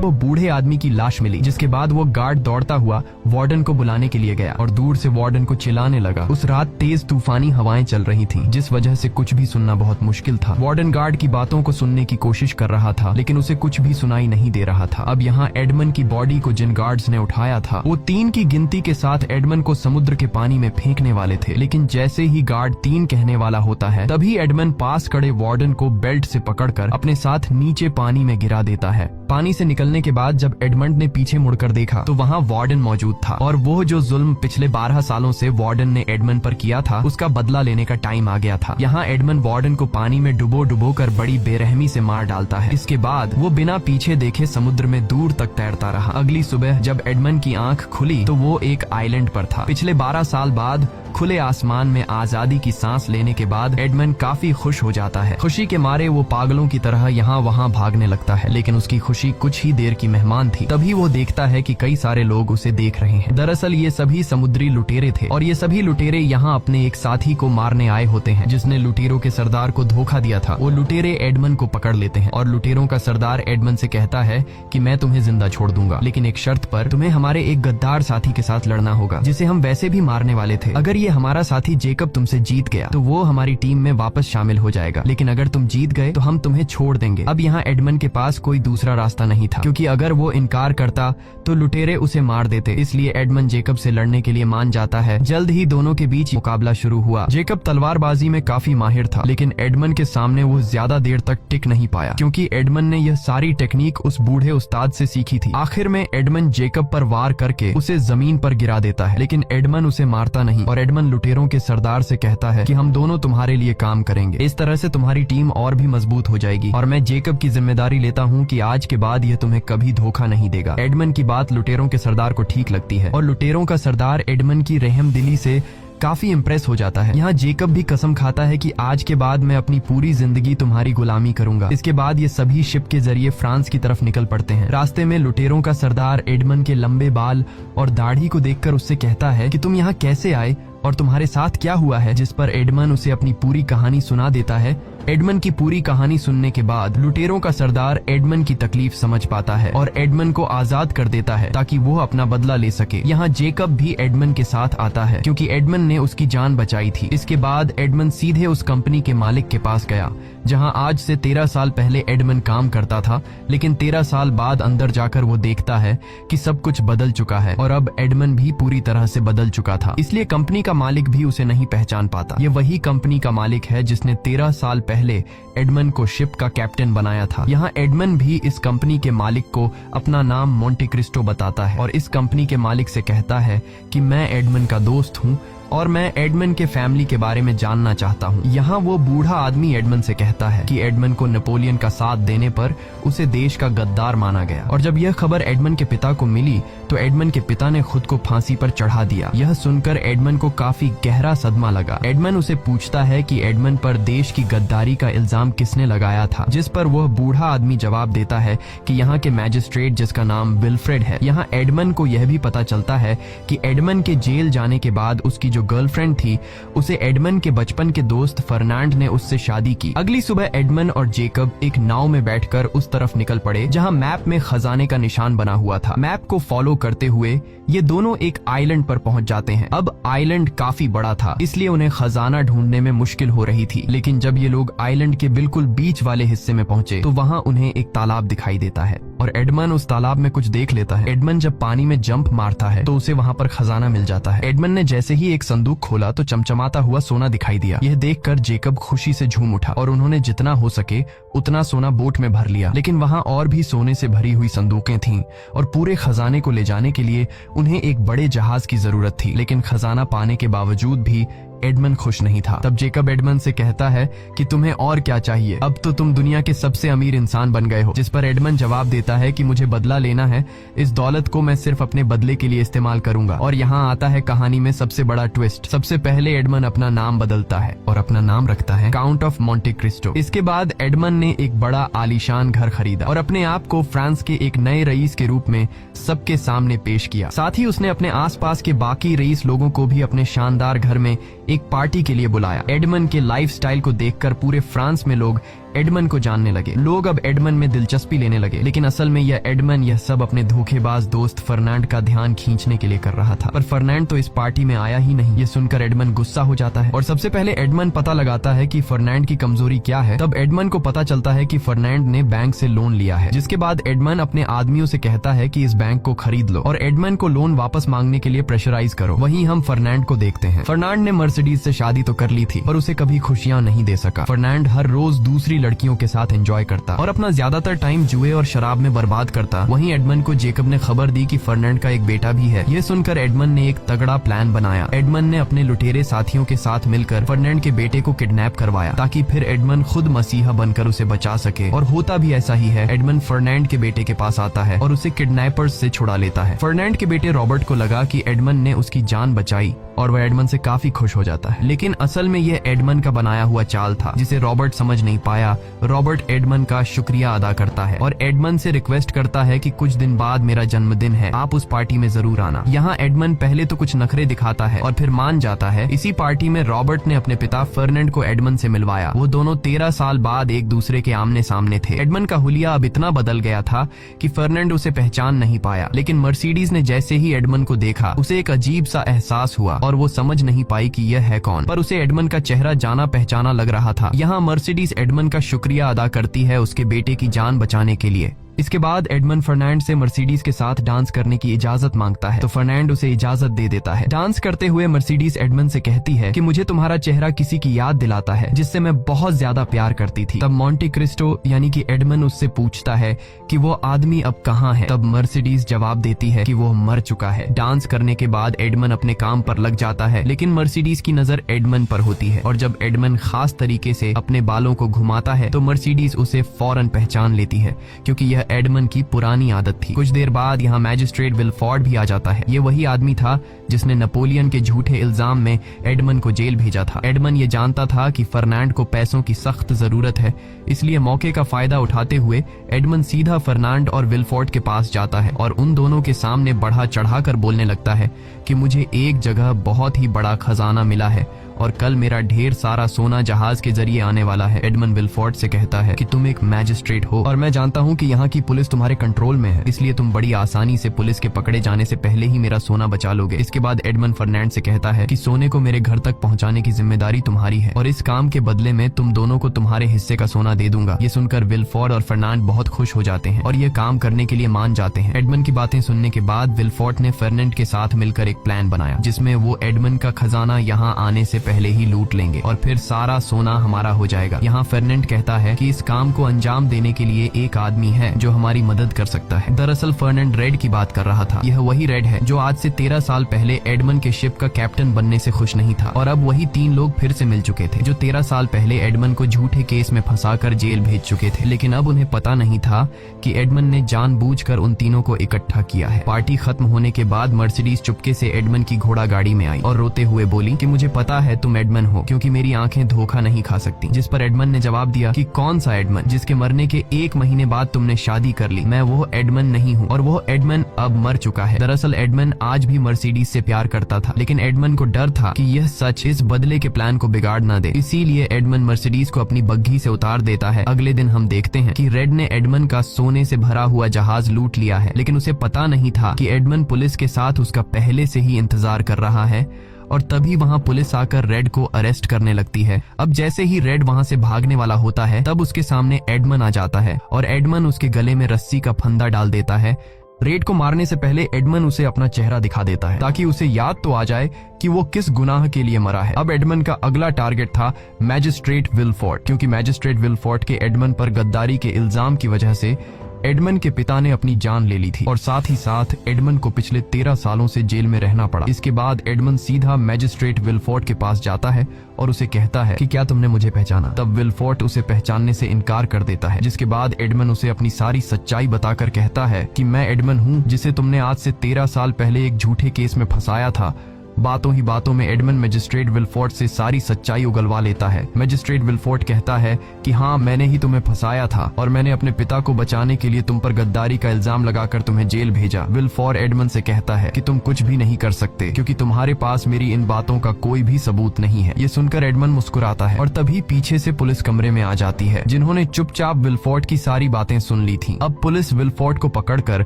वो बूढ़े आदमी की लाश मिली, जिसके बाद वो गार्ड दौड़ता हुआ वार्डन को बुलाने के लिए गया और दूर से वार्डन को चिल्लाने लगा। उस रात तेज तूफानी हवाएं चल रही थीं, जिस वजह से कुछ भी सुनना बहुत मुश्किल था। वार्डन गार्ड की बातों को सुनने की कोशिश कर रहा था, लेकिन उसे कुछ भी सुनाई नहीं दे रहा था। अब यहाँ एडमन की बॉडी को जिन गार्ड्स ने उठाया था, वो 3 की गिनती के साथ एडमन को समुद्र के पानी में फेंकने वाले थे, लेकिन जैसे ही गार्ड 3 कहने वाला होता है, तभी एडमन पास खड़े वार्डन को बेल्ट से पकड़कर अपने साथ नीचे पानी में गिरा देता है। पानी से निकलने के बाद जब एडमंड ने पीछे मुड़कर देखा तो वहाँ वार्डन मौजूद था, और वो जो जुल्म पिछले 12 सालों से वार्डन ने एडमंड पर किया था, उसका बदला लेने का टाइम आ गया था। यहाँ एडमंड वार्डन को पानी में डुबो कर बड़ी बेरहमी से मार डालता है। इसके बाद वो बिना पीछे देखे समुद्र में दूर तक तैरता रहा। अगली सुबह जब एडमंड की आंख खुली तो वो एक आइलैंड पर था। पिछले 12 साल बाद खुले आसमान में आजादी की सांस लेने के बाद एडमंड काफी खुश हो जाता है। खुशी के मारे वो पागलों की तरह यहाँ वहाँ भागने लगता है, लेकिन उसकी खुशी कुछ ही देर की मेहमान थी। तभी वो देखता है कि कई सारे लोग उसे देख रहे हैं। दरअसल ये सभी समुद्री लुटेरे थे, और ये सभी लुटेरे यहाँ अपने एक साथी को मारने आए होते हैं, जिसने लुटेरों के सरदार को धोखा दिया था। वो लुटेरे एडमंड को पकड़ लेते हैं, और लुटेरों का सरदार एडमंड से कहता है कि मैं तुम्हें जिंदा छोड़ दूंगा, लेकिन एक शर्त पर, तुम्हें हमारे एक गद्दार साथी के साथ लड़ना होगा, जिसे हम वैसे भी मारने वाले थे। अगर ये हमारा साथी जेकब तुमसे जीत गया तो वो हमारी टीम में वापस शामिल हो जाएगा, लेकिन अगर तुम जीत गए तो हम तुम्हें छोड़ देंगे। अब यहाँ एडमंड के पास कोई दूसरा रास्ता नहीं था, क्योंकि अगर वो इनकार करता तो लुटेरे उसे मार देते। इसलिए एडमंड जेकब से लड़ने के लिए मान जाता है। जल्द ही दोनों के बीच मुकाबला शुरू हुआ। जेकब तलवारबाजी में काफी माहिर था, लेकिन एडमंड के सामने वो ज्यादा देर तक टिक नहीं पाया, क्योंकि एडमंड ने यह सारी टेक्निक उस बूढ़े उस्ताद से सीखी थी। आखिर में एडमंड जेकब पर वार करके उसे जमीन पर गिरा देता है, लेकिन एडमंड उसे मारता नहीं, और एडमंड लुटेरों के सरदार से कहता है कि हम दोनों तुम्हारे लिए काम करेंगे, इस तरह से तुम्हारी टीम और भी मजबूत हो जाएगी, और मैं जेकब की जिम्मेदारी लेता हूँ कि आज के बाद यह तुम्हें कभी धोखा नहीं देगा। एडमंड की बात लुटेरों के सरदार को ठीक लगती है, और लुटेरों का सरदार एडमंड की रहमदिली से काफी इम्प्रेस हो जाता है। यहाँ जेकब भी कसम खाता है कि आज के बाद मैं अपनी पूरी जिंदगी तुम्हारी गुलामी करूंगा। इसके बाद ये सभी शिप के जरिए फ्रांस की तरफ निकल पड़ते हैं। रास्ते में लुटेरों का सरदार एडमंड के लंबे बाल और दाढ़ी को देखकर उससे कहता है कि तुम यहाँ कैसे आए और तुम्हारे साथ क्या हुआ है, जिस पर एडमंड उसे अपनी पूरी कहानी सुना देता है। एडमंड की पूरी कहानी सुनने के बाद लुटेरों का सरदार एडमंड की तकलीफ समझ पाता है और एडमंड को आजाद कर देता है ताकि वो अपना बदला ले सके। यहाँ जेकब भी एडमंड के साथ आता है, क्योंकि एडमंड ने उसकी जान बचाई थी। इसके बाद एडमंड सीधे उस कंपनी के मालिक के पास गया जहाँ आज से 13 साल पहले एडमंड काम करता था, लेकिन 13 साल बाद अंदर जाकर वो देखता है कि सब कुछ बदल चुका है और अब एडमंड भी पूरी तरह से बदल चुका था। इसलिए कंपनी का मालिक भी उसे नहीं पहचान पाता। ये वही कंपनी का मालिक है जिसने 13 साल पहले एडमंड को शिप का कैप्टन बनाया था। यहाँ एडमंड भी इस कंपनी के मालिक को अपना नाम मोंटे क्रिस्टो बताता है और इस कंपनी के मालिक से कहता है कि मैं एडमंड का दोस्त हूँ और मैं एडमंड के फैमिली के बारे में जानना चाहता हूँ। यहाँ वो बूढ़ा आदमी एडमंड से कहता है कि एडमंड को नेपोलियन का साथ देने पर उसे देश का गद्दार माना गया, और जब यह खबर एडमंड के पिता को मिली तो एडमंड के पिता ने खुद को फांसी पर चढ़ा दिया। यह सुनकर एडमंड को काफी गहरा सदमा लगा। एडमंड उसे पूछता है कि एडमंड पर देश की गद्दारी का इल्जाम किसने लगाया था, जिस पर वह बूढ़ा आदमी जवाब देता है कि यहाँ के मैजिस्ट्रेट जिसका नाम विल्फ्रेड है। यहाँ एडमंड को यह भी पता चलता है कि एडमंड के जेल जाने के बाद उसकी जो गर्लफ्रेंड थी उसे एडमंड के बचपन के दोस्त फर्नांड ने उससे शादी की। अगली सुबह एडमंड और जेकब एक नाव में बैठकर उस तरफ निकल पड़े जहां मैप में खजाने का निशान बना हुआ था। मैप को फॉलो करते हुए ये दोनों एक आइलैंड पर पहुंच जाते हैं। अब आइलैंड काफी बड़ा था, इसलिए उन्हें खजाना ढूंढने में मुश्किल हो रही थी, लेकिन जब ये लोग आइलैंड के बिल्कुल बीच वाले हिस्से में पहुंचे तो वहां उन्हें एक तालाब दिखाई देता है और एडमंड उस तालाब में कुछ देख लेता है। एडमंड जब पानी में जंप मारता है तो उसे वहां पर खजाना मिल जाता है। एडमंड ने जैसे ही एक संदूक खोला तो चमचमाता हुआ सोना दिखाई दिया। यह देखकर जेकब खुशी से झूम उठा और उन्होंने जितना हो सके उतना सोना बोट में भर लिया, लेकिन वहां और भी सोने से भरी हुई संदूकें थीं और पूरे खजाने को ले जाने के लिए उन्हें एक बड़े जहाज की जरूरत थी। लेकिन खजाना पाने के बावजूद भी एडमंड खुश नहीं था। तब जेकब एडमंड से कहता है कि तुम्हें और क्या चाहिए, अब तो तुम दुनिया के सबसे अमीर इंसान बन गए हो। जिस पर एडमंड जवाब देता है कि मुझे बदला लेना है, इस दौलत को मैं सिर्फ अपने बदले के लिए इस्तेमाल करूंगा। और यहाँ आता है कहानी में सबसे बड़ा ट्विस्ट। सबसे पहले एडमंड अपना नाम बदलता है और अपना नाम रखता है काउंट ऑफ मोंटे क्रिस्टो। इसके बाद एडमंड ने एक बड़ा आलीशान घर खरीदा और अपने आप को फ्रांस के एक नए रईस के रूप में सबके सामने पेश किया। साथ ही उसने अपने आसपास के बाकी रईस लोगों को भी अपने शानदार घर में एक पार्टी के लिए बुलाया। एडमंड के लाइफस्टाइल को देखकर पूरे फ्रांस में लोग एडमन को जानने लगे। लोग अब एडमन में दिलचस्पी लेने लगे, लेकिन असल में यह एडमन यह सब अपने धोखेबाज दोस्त फर्नांड का ध्यान खींचने के लिए कर रहा था। पर फर्नांड तो इस पार्टी में आया ही नहीं। ये सुनकर एडमन गुस्सा हो जाता है और सबसे पहले एडमन पता लगाता है कि फर्नांड की कमजोरी क्या है। तब एडमन को पता चलता है कि फर्नांड ने बैंक से लोन लिया है, जिसके बाद एडमन अपने आदमियों से कहता है कि इस बैंक को खरीद लो और एडमन को लोन वापस मांगने के लिए प्रेशराइज करो। वहीं हम फर्नांड को देखते हैं। फर्नांड ने मर्सिडीज से शादी तो कर ली थी, पर उसे कभी खुशियां नहीं दे सका। फर्नांड हर रोज दूसरी लड़कियों के साथ एंजॉय करता और अपना ज्यादातर टाइम जुए और शराब में बर्बाद करता। वहीं एडमन को जेकब ने खबर दी कि फर्नांड का एक बेटा भी है। ये सुनकर एडमन ने एक तगड़ा प्लान बनाया। एडमन ने अपने लुटेरे साथियों के साथ मिलकर फर्नांड के बेटे को किडनैप करवाया, ताकि फिर एडमन खुद मसीहा बनकर उसे बचा सके। और होता भी ऐसा ही है। एडमन फर्नांड के बेटे के पास आता है और उसे किडनैपर्स से छुड़ा लेता है। फर्नांड के बेटे रॉबर्ट को लगा कि एडमन ने उसकी जान बचाई और वह एडमन से काफी खुश हो जाता है, लेकिन असल में यह एडमन का बनाया हुआ चाल था, जिसे रॉबर्ट समझ नहीं पाया। रॉबर्ट एडमन का शुक्रिया अदा करता है और एडमन से रिक्वेस्ट करता है कि कुछ दिन बाद मेरा जन्मदिन है, आप उस पार्टी में जरूर आना। यहाँ एडमन पहले तो कुछ नखरे दिखाता है और फिर मान जाता है। इसी पार्टी में रॉबर्ट ने अपने पिता फर्नांड को एडमन से मिलवाया। वो दोनों 13 साल बाद एक दूसरे के आमने सामने थे। एडमन का हुलिया अब इतना बदल गया था कि फर्नांड उसे पहचान नहीं पाया, लेकिन मर्सिडीज ने जैसे ही एडमन को देखा, उसे एक अजीब सा एहसास हुआ और वो समझ नहीं पाई कि यह है कौन, पर उसे एडमन का चेहरा जाना पहचाना लग रहा था। यहाँ मर्सिडीज एडमन का शुक्रिया अदा करती है उसके बेटे की जान बचाने के लिए। इसके बाद एडमन फर्नांड से मर्सिडीज के साथ डांस करने की इजाजत मांगता है, तो फर्नांड उसे इजाजत दे देता है। डांस करते हुए मर्सिडीज एडमन से कहती है कि मुझे तुम्हारा चेहरा किसी की याद दिलाता है जिससे मैं बहुत ज्यादा प्यार करती थी। तब मॉन्टे क्रिस्टो यानी कि एडमन उससे पूछता है कि वो आदमी अब कहाँ है। तब मर्सिडीज जवाब देती है कि वो मर चुका है। डांस करने के बाद एडमन अपने काम पर लग जाता है, लेकिन मर्सिडीज की नजर एडमन पर होती है और जब एडमन खास तरीके से अपने बालों को घुमाता है तो मर्सिडीज उसे फौरन पहचान लेती है, क्योंकि यह एडमन की पुरानी आदत थी। कुछ देर बाद यहाँ मैजिस्ट्रेट विलफोर्ड भी आ जाता है। ये वही आदमी था जिसने नेपोलियन के झूठे इल्जाम में एडमन को जेल भेजा था। एडमन ये जानता था कि फर्नांड को पैसों की सख्त जरूरत है, इसलिए मौके का फायदा उठाते हुए एडमन सीधा फर्नांड और विलफोर्ड के पास जाता है और उन दोनों के सामने बढ़ा चढ़ाकर बोलने लगता है कि मुझे एक जगह बहुत ही बड़ा खजाना मिला है और कल मेरा ढेर सारा सोना जहाज के जरिए आने वाला है। एडमन विलफोर्ड से कहता है कि तुम एक मैजिस्ट्रेट हो और मैं जानता हूँ कि यहाँ की पुलिस तुम्हारे कंट्रोल में है, इसलिए तुम बड़ी आसानी से पुलिस के पकड़े जाने से पहले ही मेरा सोना बचा लोगे। इसके बाद एडमन फर्नांड से कहता है कि सोने को मेरे घर तक पहुँचाने की जिम्मेदारी तुम्हारी है और इस काम के बदले में तुम दोनों को तुम्हारे हिस्से का सोना दे दूंगा। ये सुनकर विलफोर्ड और फर्नांड बहुत खुश हो जाते हैं और ये काम करने के लिए मान जाते हैं। एडमन की बातें सुनने के बाद विलफोर्ड ने फर्नांड के साथ मिलकर एक प्लान बनाया, जिसमें वो एडमन का खजाना यहाँ आने से पहले ही लूट लेंगे और फिर सारा सोना हमारा हो जाएगा। यहाँ फर्नांड कहता है कि इस काम को अंजाम देने के लिए एक आदमी है जो हमारी मदद कर सकता है। दरअसल फर्नांड रेड की बात कर रहा था। यह वही रेड है जो आज से 13 साल पहले एडमन के शिप का कैप्टन बनने से खुश नहीं था और अब वही 3 लोग फिर से मिल चुके थे जो 13 साल पहले एडमन को झूठे केस में फंसाकर जेल भेज चुके थे। लेकिन अब उन्हें पता नहीं था कि एडमन ने जानबूझकर उन तीनों को इकट्ठा किया है। पार्टी खत्म होने के बाद मर्सिडीज चुपके से एडमन की घोड़ा गाड़ी में आई और रोते हुए बोली कि मुझे पता है तुम एडमन हो, क्योंकि मेरी आंखें धोखा नहीं खा सकती। जिस पर एडमन ने जवाब दिया कि कौन सा एडमन जिसके मरने के 1 महीने बाद तुमने शादी कर ली? मैं वो एडमन नहीं हूँ और वो एडमन अब मर चुका है। दरअसल एडमन आज भी मर्सिडीज से प्यार करता था, लेकिन एडमन को डर था कि यह सच इस बदले के प्लान को बिगाड़ ना दे, इसीलिए एडमन मर्सिडीज को अपनी बग्घी से उतार देता है। अगले दिन हम देखते हैं कि रेड ने एडमन का सोने से भरा हुआ जहाज लूट लिया है, लेकिन उसे पता नहीं था कि एडमन पुलिस के साथ उसका पहले से ही इंतजार कर रहा है और तभी वहां पुलिस आकर रेड को अरेस्ट करने लगती है। अब जैसे ही रेड वहां से भागने वाला होता है तब उसके सामने एडमन आ जाता है और एडमन उसके गले में रस्सी का फंदा डाल देता है। रेड को मारने से पहले एडमन उसे अपना चेहरा दिखा देता है ताकि उसे याद तो आ जाए कि वो किस गुनाह के लिए मरा है। अब एडमन का अगला टारगेट था मैजिस्ट्रेट विलफोर्ड, क्योंकि मैजिस्ट्रेट विलफोर्ड के एडमन पर गद्दारी के इल्जाम की वजह से एडमन के पिता ने अपनी जान ले ली थी और साथ ही साथ एडमन को पिछले 13 सालों से जेल में रहना पड़ा। इसके बाद एडमन सीधा मैजिस्ट्रेट विलफोर्ड के पास जाता है और उसे कहता है कि क्या तुमने मुझे पहचाना? तब विलफोर्ड उसे पहचानने से इनकार कर देता है, जिसके बाद एडमन उसे अपनी सारी सच्चाई बताकर कहता है कि मैं एडमन हूँ जिसे तुमने आज से 13 साल पहले एक झूठे केस में फंसाया था। बातों ही बातों में एडमन मजिस्ट्रेट विल्फोर्ड से सारी सच्चाई उगलवा लेता है। मजिस्ट्रेट विल्फोर्ड कहता है कि हाँ, मैंने ही तुम्हें फंसाया था और मैंने अपने पिता को बचाने के लिए तुम पर गद्दारी का इल्जाम लगाकर तुम्हें जेल भेजा। विल्फोर्ड एडमन से कहता है कि तुम कुछ भी नहीं कर सकते क्योंकि तुम्हारे पास मेरी इन बातों का कोई भी सबूत नहीं है। ये सुनकर एडमन मुस्कुराता है और तभी पीछे से पुलिस कमरे में आ जाती है, जिन्होंने चुपचाप विल्फोर्ड की सारी बातें सुन ली थी। अब पुलिस विल्फोर्ड को पकड़कर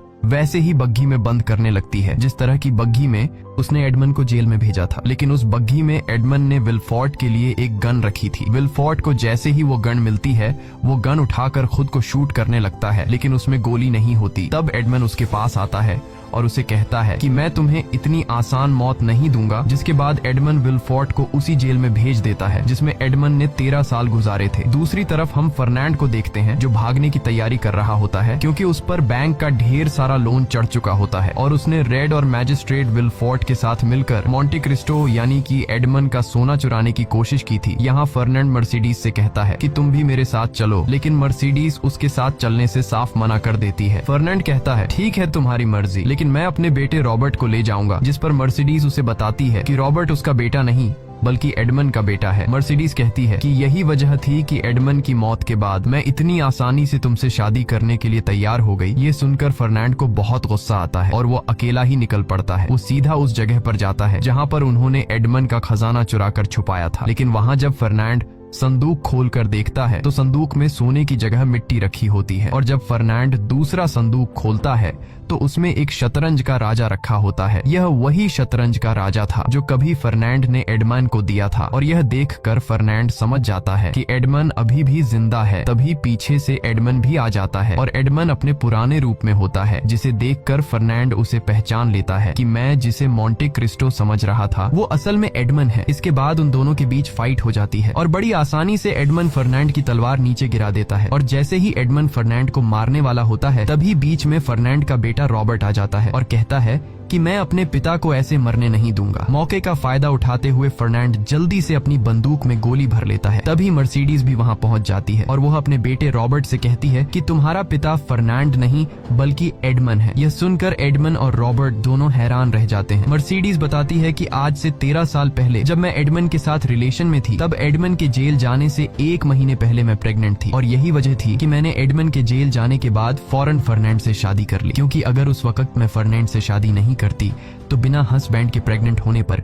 वैसे ही बग्घी में बंद करने लगती है जिस तरह की बग्घी में उसने एडमन को जेल में भेजा था। लेकिन उस बग्घी में एडमन ने विल्फोर्ड के लिए एक गन रखी थी। विल्फोर्ड को जैसे ही वो गन मिलती है, वो गन उठाकर खुद को शूट करने लगता है, लेकिन उसमें गोली नहीं होती। तब एडमन उसके पास आता है और उसे कहता है कि मैं तुम्हें इतनी आसान मौत नहीं दूंगा। जिसके बाद एडमन विल्फोर्ड को उसी जेल में भेज देता है जिसमें एडमन ने 13 साल गुजारे थे। दूसरी तरफ हम फर्नांड को देखते हैं जो भागने की तैयारी कर रहा होता है क्योंकि उस पर बैंक का ढेर सारा लोन चढ़ चुका होता है और उसने रेड और मैजिस्ट्रेट विल्फोर्ड के साथ मिलकर मोंटे क्रिस्टो यानी कि एडमन का सोना चुराने की कोशिश की थी। यहाँ फर्नांड मर्सिडीज से कहता है कि तुम भी मेरे साथ चलो, लेकिन मर्सिडीज उसके साथ चलने से साफ मना कर देती है। फर्नांड कहता है ठीक है, तुम्हारी मर्जी, लेकिन मैं अपने बेटे रॉबर्ट को ले जाऊंगा। जिस पर मर्सिडीज उसे बताती है कि रॉबर्ट उसका बेटा नहीं बल्कि एडमन का बेटा है। मर्सिडीज कहती है कि यही वजह थी कि एडमन की मौत के बाद मैं इतनी आसानी से तुमसे शादी करने के लिए तैयार हो गई। ये सुनकर फर्नांड को बहुत गुस्सा आता है और वो अकेला ही निकल पड़ता है। वो सीधा उस जगह पर जाता है जहाँ पर उन्होंने एडमन का खजाना चुरा कर छुपाया था। लेकिन वहाँ जब फर्नांड संदूक खोलकर देखता है तो संदूक में सोने की जगह मिट्टी रखी होती है और जब फर्नांड दूसरा संदूक खोलता है तो उसमें एक शतरंज का राजा रखा होता है। यह वही शतरंज का राजा था जो कभी फर्नांड ने एडमन को दिया था और यह देखकर फर्नांड समझ जाता है कि एडमन अभी भी जिंदा है। तभी पीछे से एडमन भी आ जाता है और एडमन अपने पुराने रूप में होता है, जिसे देखकर फर्नांड उसे पहचान लेता है कि मैं जिसे मोंटे क्रिस्टो समझ रहा था वो असल में एडमन है। इसके बाद उन दोनों के बीच फाइट हो जाती है और बड़ी आसानी से एडमन फर्नांड की तलवार नीचे गिरा देता है और जैसे ही एडमन फर्नांड को मारने वाला होता है तभी बीच में फर्नांड का बेटा रॉबर्ट आ जाता है और कहता है कि मैं अपने पिता को ऐसे मरने नहीं दूंगा। मौके का फायदा उठाते हुए फर्नांड जल्दी से अपनी बंदूक में गोली भर लेता है। तभी मर्सिडीज भी वहां पहुंच जाती है और वह अपने बेटे रॉबर्ट से कहती है कि तुम्हारा पिता फर्नांड नहीं बल्कि एडमन है। यह सुनकर एडमन और रॉबर्ट दोनों हैरान रह जाते हैं। मर्सिडीज बताती है कि आज से 13 साल पहले जब मैं एडमन के साथ रिलेशन में थी तब एडमन के जेल जाने से 1 महीने पहले मैं प्रेग्नेंट थी और यही वजह थी कि मैंने एडमन के जेल जाने के बाद फौरन फर्नांड से शादी कर ली, क्योंकि अगर उस वक्त मैं फर्नांड से शादी नहीं करती तो बिना हस्बैंड के प्रेग्नेंट होने पर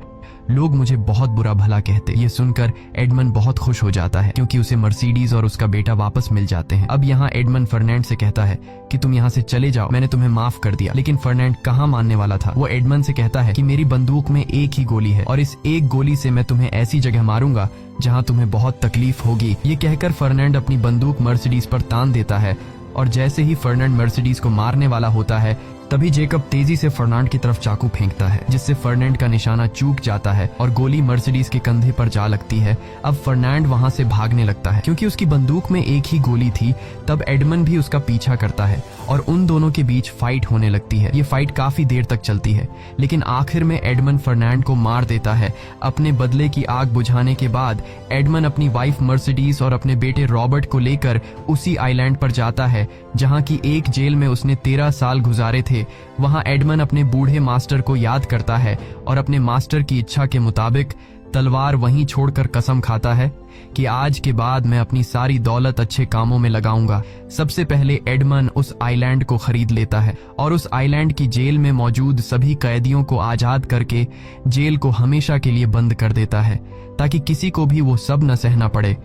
लोग मुझे बहुत बुरा भला कहते। ये सुनकर एडमन बहुत खुश हो जाता है क्योंकि उसे मर्सिडीज और उसका बेटा वापस मिल जाते हैं। अब यहाँ एडमन फर्नांड से कहता है कि तुम यहाँ से चले जाओ, मैंने तुम्हें माफ कर दिया। लेकिन फर्नांड कहाँ मानने वाला था। वो एडमन से कहता है कि मेरी बंदूक में एक ही गोली है और इस एक गोली से मैं तुम्हें ऐसी जगह मारूंगा जहाँ तुम्हें बहुत तकलीफ होगी। ये कहकर फर्नांड अपनी बंदूक मर्सिडीज पर तान देता है और जैसे ही फर्नांड मर्सिडीज को मारने वाला होता है तभी जेकब तेजी से फर्नांड की तरफ चाकू फेंकता है, जिससे फर्नांड का निशाना चूक जाता है और गोली मर्सिडीज के कंधे पर जा लगती है। अब फर्नांड वहां से भागने लगता है क्योंकि उसकी बंदूक में एक ही गोली थी। तब एडमन भी उसका पीछा करता है और उन दोनों के बीच फाइट होने लगती है। ये फाइट काफी देर तक चलती है, लेकिन आखिर में एडमन फर्नांड को मार देता है। अपने बदले की आग बुझाने के बाद एडमन अपनी वाइफ मर्सिडीज और अपने बेटे रॉबर्ट को लेकर उसी आइलैंड पर जाता है जहाँ की एक जेल में उसने 13 साल गुजारे थे। वहां एडमन अपने बूढ़े मास्टर को याद करता है और अपने मास्टर की इच्छा के मुताबिक तलवार वहीं छोड़कर कसम खाता है कि आज के बाद मैं अपनी सारी दौलत अच्छे कामों में लगाऊंगा। सबसे पहले एडमन उस आइलैंड को खरीद लेता है और उस आइलैंड की जेल में मौजूद सभी कैदियों को आजाद करके जेल को हमेशा के लिए बंद कर देता है ताकि किसी को भी वो सब न सहना पड़े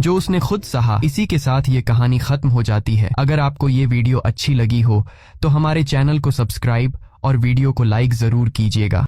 जो उसने खुद सहा। इसी के साथ ये कहानी खत्म हो जाती है। अगर आपको ये वीडियो अच्छी लगी हो तो हमारे चैनल को सब्सक्राइब और वीडियो को लाइक जरूर कीजिएगा।